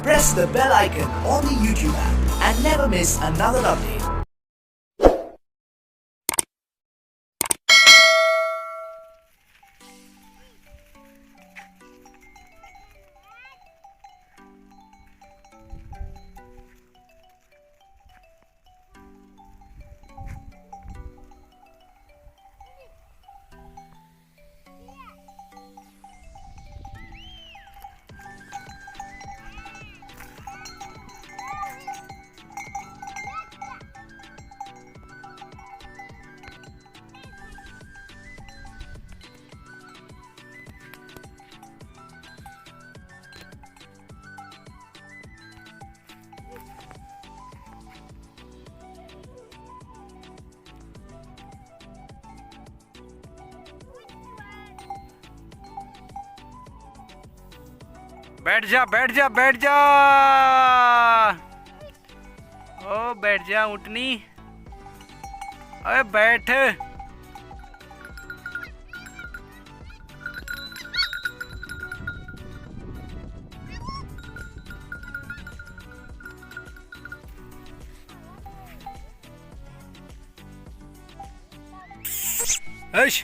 Press the bell icon on the YouTube app and never miss another update. बैठ जा बैठ जा बैठ जा। ओ बैठ जा उठनी। अरे बैठ। ऐश